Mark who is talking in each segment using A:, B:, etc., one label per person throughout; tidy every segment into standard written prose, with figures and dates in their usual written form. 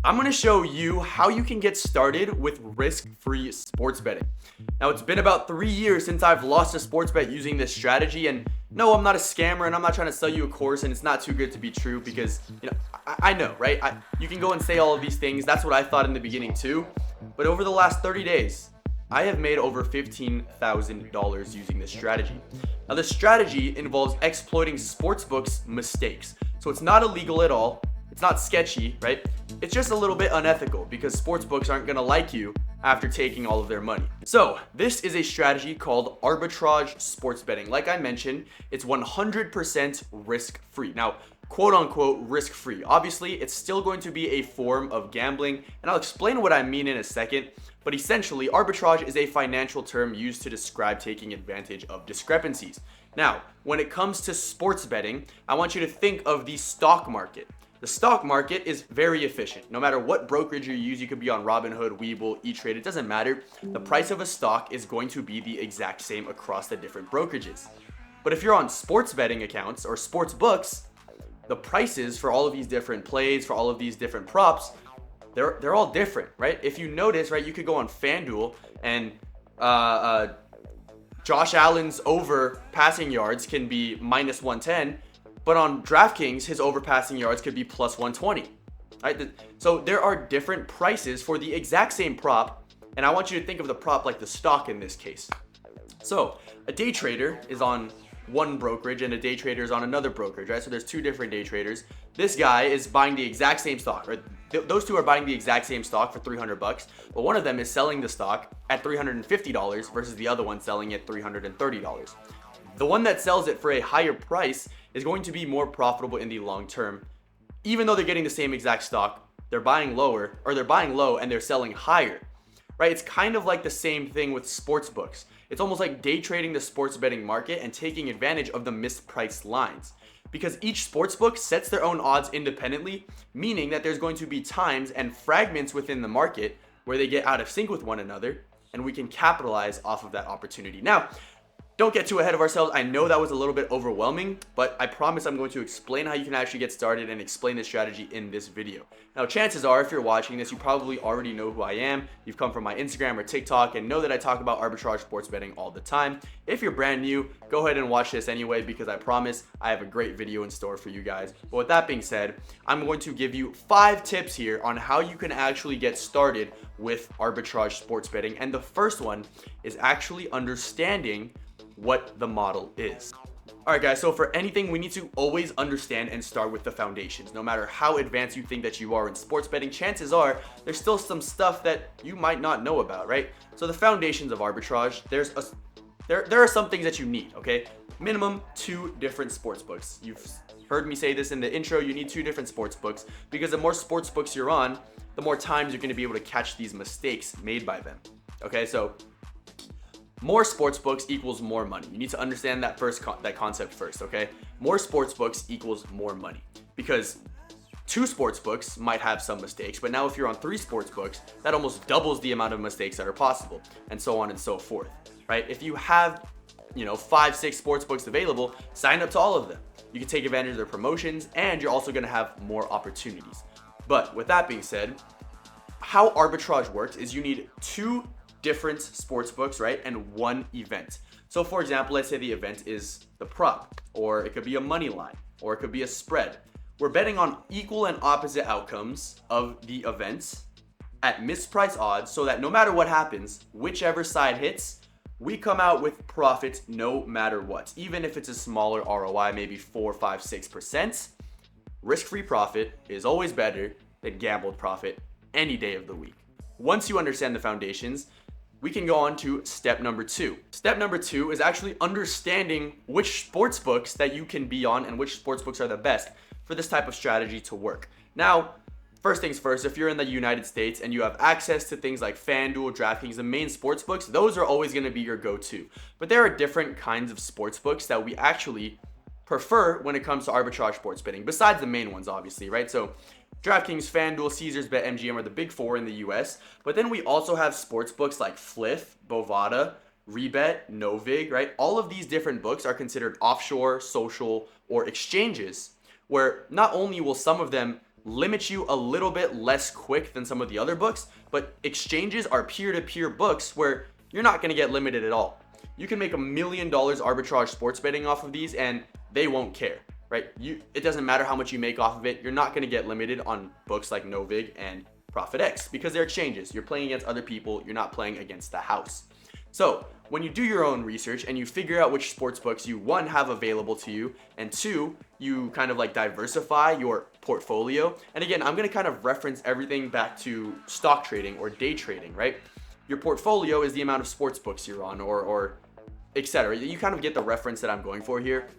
A: I'm going to show you how you can get started with risk-free sports betting. Now, it's been about 3 years since I've lost a sports bet using this strategy, and no, I'm not a scammer, and I'm not trying to sell you a course, and it's not too good to be true because, I know, right? You can go and say all of these things. That's what I thought in the beginning too, but over the last 30 days, I have made over $15,000 using this strategy. Now, this strategy involves exploiting sportsbooks' mistakes, so it's not illegal at all. It's not sketchy, right? It's just a little bit unethical because sportsbooks aren't gonna like you after taking all of their money. So this is a strategy called arbitrage sports betting. Like I mentioned, it's 100% risk-free. Now, quote unquote risk-free. Obviously, it's still going to be a form of gambling, and I'll explain what I mean in a second. But essentially, arbitrage is a financial term used to describe taking advantage of discrepancies. Now, when it comes to sports betting, I want you to think of the stock market. The stock market is very efficient. No matter what brokerage you use, you could be on Robinhood, Webull, E-Trade, it doesn't matter. The price of a stock is going to be the exact same across the different brokerages. But if you're on sports betting accounts or sports books, the prices for all of these different plays, for all of these different props, they're all different, right? If you notice, right, you could go on FanDuel and Josh Allen's over passing yards can be minus 110, but on DraftKings, his over passing yards could be plus 120, right? So there are different prices for the exact same prop, and I want you to think of the prop like the stock in this case. So a day trader is on one brokerage and a day trader is on another brokerage, right? So there's two different day traders. This guy is buying the exact same stock, right? Those two are buying the exact same stock for $300, but one of them is selling the stock at $350 versus the other one selling it $330. The one that sells it for a higher price is going to be more profitable in the long term. Even though they're getting the same exact stock, they're buying lower, or they're buying low and they're selling higher, right? It's kind of like the same thing with sports books. It's almost like day trading the sports betting market and taking advantage of the mispriced lines. Because each sportsbook sets their own odds independently, meaning that there's going to be times and fragments within the market where they get out of sync with one another, and we can capitalize off of that opportunity. Now, don't get too ahead of ourselves. I know that was a little bit overwhelming, but I promise I'm going to explain how you can actually get started and explain this strategy in this video. Now, chances are, if you're watching this, you probably already know who I am. You've come from my Instagram or TikTok and know that I talk about arbitrage sports betting all the time. If you're brand new, go ahead and watch this anyway because I promise I have a great video in store for you guys. But with that being said, I'm going to give you 5 tips here on how you can actually get started with arbitrage sports betting. And the first one is actually understanding what the model is. Alright guys, so for anything, we need to always understand and start with the foundations. No matter how advanced you think that you are in sports betting, chances are there's still some stuff that you might not know about, right? So the foundations of arbitrage, there are some things that you need, okay? Minimum 2 different sports books. You've heard me say this in the intro, you need 2 different sports books because the more sports books you're on, the more times you're going to be able to catch these mistakes made by them. Okay, so more sports books equals more money. You need to understand that that concept first, okay? More sports books equals more money because 2 sports books might have some mistakes, but now if you're on 3 sports books, that almost doubles the amount of mistakes that are possible, and so on and so forth, right? If you have, 5, 6 sports books available, sign up to all of them. You can take advantage of their promotions, and you're also going to have more opportunities. But with that being said, how arbitrage works is you need 2 different sports books, right? And 1 event. So for example, let's say the event is the prop, or it could be a money line, or it could be a spread. We're betting on equal and opposite outcomes of the events at mispriced odds so that no matter what happens, whichever side hits, we come out with profit no matter what. Even if it's a smaller ROI, maybe 4, 5, 6%, risk-free profit is always better than gambled profit any day of the week. Once you understand the foundations, we can go on to step number 2. Step number 2 is actually understanding which sports books that you can be on and which sports books are the best for this type of strategy to work. Now, first things first, if you're in the United States and you have access to things like FanDuel, DraftKings, the main sports books, those are always going to be your go-to. But there are different kinds of sports books that we actually prefer when it comes to arbitrage sports betting, besides the main ones, obviously, right? So DraftKings, FanDuel, Caesars, BetMGM are the big 4 in the US, but then we also have sports books like Fliff, Bovada, Rebet, Novig, right? All of these different books are considered offshore, social, or exchanges, where not only will some of them limit you a little bit less quick than some of the other books, but exchanges are peer-to-peer books where you're not going to get limited at all. You can make $1 million arbitrage sports betting off of these and they won't care, right? It doesn't matter how much you make off of it. You're not going to get limited on books like Novig and ProfitX because they're exchanges. You're playing against other people. You're not playing against the house. So when you do your own research and you figure out which sports books you, one, have available to you, and two, you kind of like diversify your portfolio. And again, I'm going to kind of reference everything back to stock trading or day trading, right? Your portfolio is the amount of sports books you're on or etc. You kind of get the reference that I'm going for here.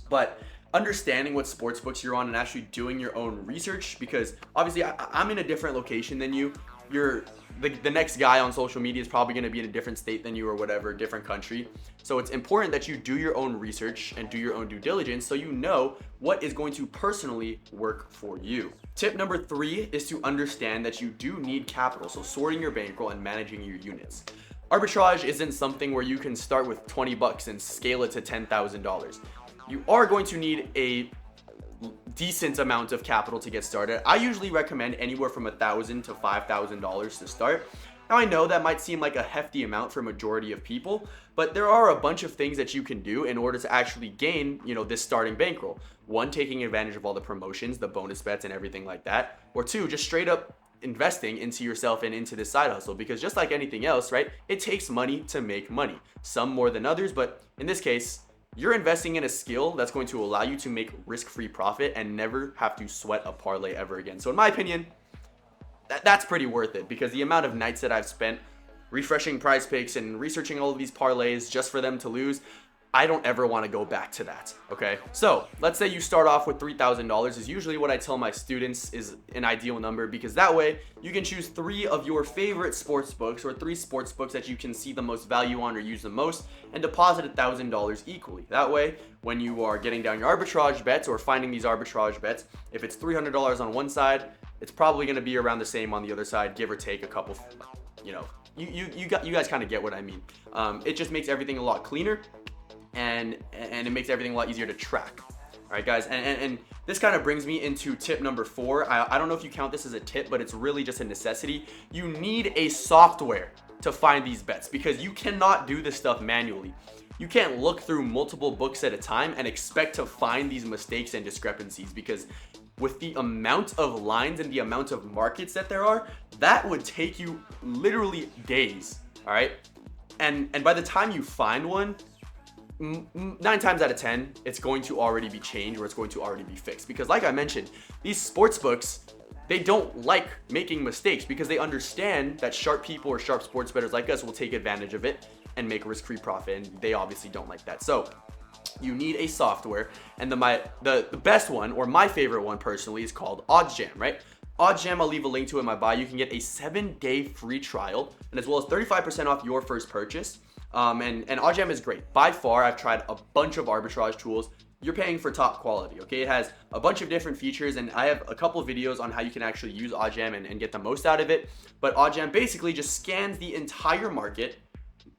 A: But understanding what sports books you're on and actually doing your own research, because obviously I'm in a different location than you. The next guy on social media is probably going to be in a different state than you or whatever, different country. So it's important that you do your own research and do your own due diligence so you know what is going to personally work for you. Tip number 3 is to understand that you do need capital, so sorting your bankroll and managing your units. Arbitrage isn't something where you can start with $20 and scale it to $10,000. You are going to need a decent amount of capital to get started. I usually recommend anywhere from $1,000 to $5,000 to start. Now I know that might seem like a hefty amount for a majority of people, but there are a bunch of things that you can do in order to actually gain, this starting bankroll. One, taking advantage of all the promotions, the bonus bets and everything like that. Or two, just straight up investing into yourself and into this side hustle, because just like anything else, right, it takes money to make money. Some more than others, but in this case, you're investing in a skill that's going to allow you to make risk-free profit and never have to sweat a parlay ever again. So in my opinion, that's pretty worth it, because the amount of nights that I've spent refreshing prize picks and researching all of these parlays just for them to lose, I don't ever want to go back to that, okay? So let's say you start off with $3,000 is usually what I tell my students is an ideal number, because that way you can choose 3 of your favorite sports books or 3 sports books that you can see the most value on or use the most and deposit $1,000 equally. That way, when you are getting down your arbitrage bets or finding these arbitrage bets, if it's $300 on one side, it's probably going to be around the same on the other side, give or take a couple, you guys kind of get what I mean. It just makes everything a lot cleaner. And it makes everything a lot easier to track. All right, guys, and this kind of brings me into tip number 4. I don't know if you count this as a tip, but it's really just a necessity. You need a software to find these bets, because you cannot do this stuff manually. You can't look through multiple books at a time and expect to find these mistakes and discrepancies, because with the amount of lines and the amount of markets that there are, that would take you literally days, all right? And by the time you find one, 9 times out of 10, it's going to already be changed or it's going to already be fixed. Because like I mentioned, these sports books, they don't like making mistakes because they understand that sharp people or sharp sports bettors like us will take advantage of it and make risk-free profit, and they obviously don't like that. So you need a software, and the best one, or my favorite one personally, is called Oddsjam, right? Oddsjam, I'll leave a link to it in my bio. You can get a 7-day free trial, and as well as 35% off your first purchase. And Oddsjam is great. By far, I've tried a bunch of arbitrage tools. You're paying for top quality, okay? It has a bunch of different features, and I have a couple of videos on how you can actually use Oddsjam and get the most out of it. But Oddsjam basically just scans the entire market,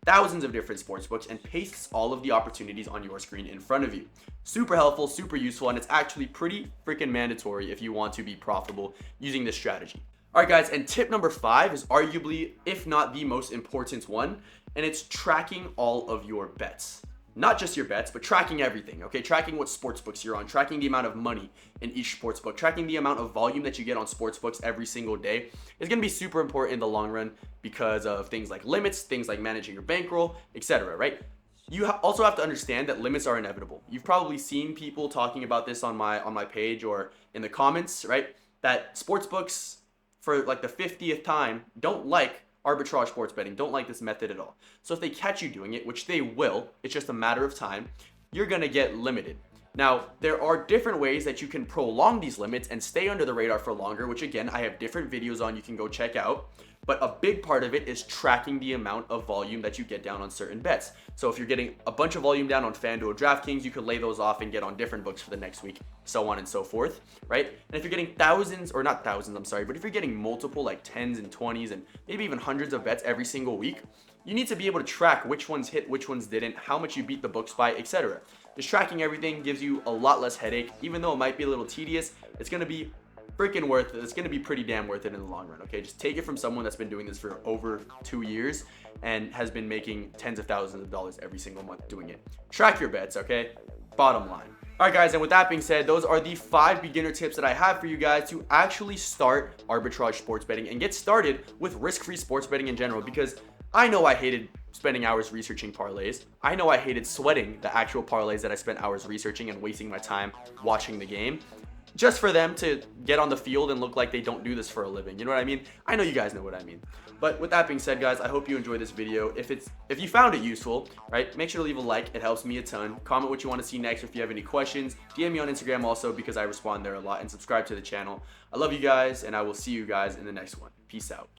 A: thousands of different sportsbooks, and pastes all of the opportunities on your screen in front of you. Super helpful, super useful, and it's actually pretty freaking mandatory if you want to be profitable using this strategy. All right, guys, and tip number 5 is arguably, if not the most important one, and it's tracking all of your bets. Not just your bets, but tracking everything, okay? Tracking what sportsbooks you're on, tracking the amount of money in each sportsbook, tracking the amount of volume that you get on sportsbooks every single day is gonna be super important in the long run because of things like limits, things like managing your bankroll, etc., right? You also have to understand that limits are inevitable. You've probably seen people talking about this on my page or in the comments, right? That sportsbooks, for like the 50th time, don't like arbitrage sports betting, don't like this method at all. So if they catch you doing it, which they will, it's just a matter of time, you're gonna get limited. Now, there are different ways that you can prolong these limits and stay under the radar for longer, which again, I have different videos on you can go check out. But a big part of it is tracking the amount of volume that you get down on certain bets. So if you're getting a bunch of volume down on FanDuel or DraftKings, you could lay those off and get on different books for the next week, so on and so forth, right? And if you're getting thousands, or not thousands, I'm sorry, but if you're getting multiple like 10s and 20s and maybe even hundreds of bets every single week, you need to be able to track which ones hit, which ones didn't, how much you beat the books by, etc. Just tracking everything gives you a lot less headache. Even though it might be a little tedious, it's going to be freaking worth it. It's going to be pretty damn worth it in the long run, okay? Just take it from someone that's been doing this for over 2 years and has been making tens of thousands of dollars every single month doing it. Track your bets, okay? Bottom line. Alright guys, and with that being said, those are the 5 beginner tips that I have for you guys to actually start arbitrage sports betting and get started with risk-free sports betting in general, because I know I hated spending hours researching parlays. I know I hated sweating the actual parlays that I spent hours researching and wasting my time watching the game just for them to get on the field and look like they don't do this for a living. You know what I mean? I know you guys know what I mean. But with that being said, guys, I hope you enjoyed this video. If you found it useful, right, make sure to leave a like. It helps me a ton. Comment what you want to see next, or if you have any questions. DM me on Instagram also, because I respond there a lot, and subscribe to the channel. I love you guys, and I will see you guys in the next one. Peace out.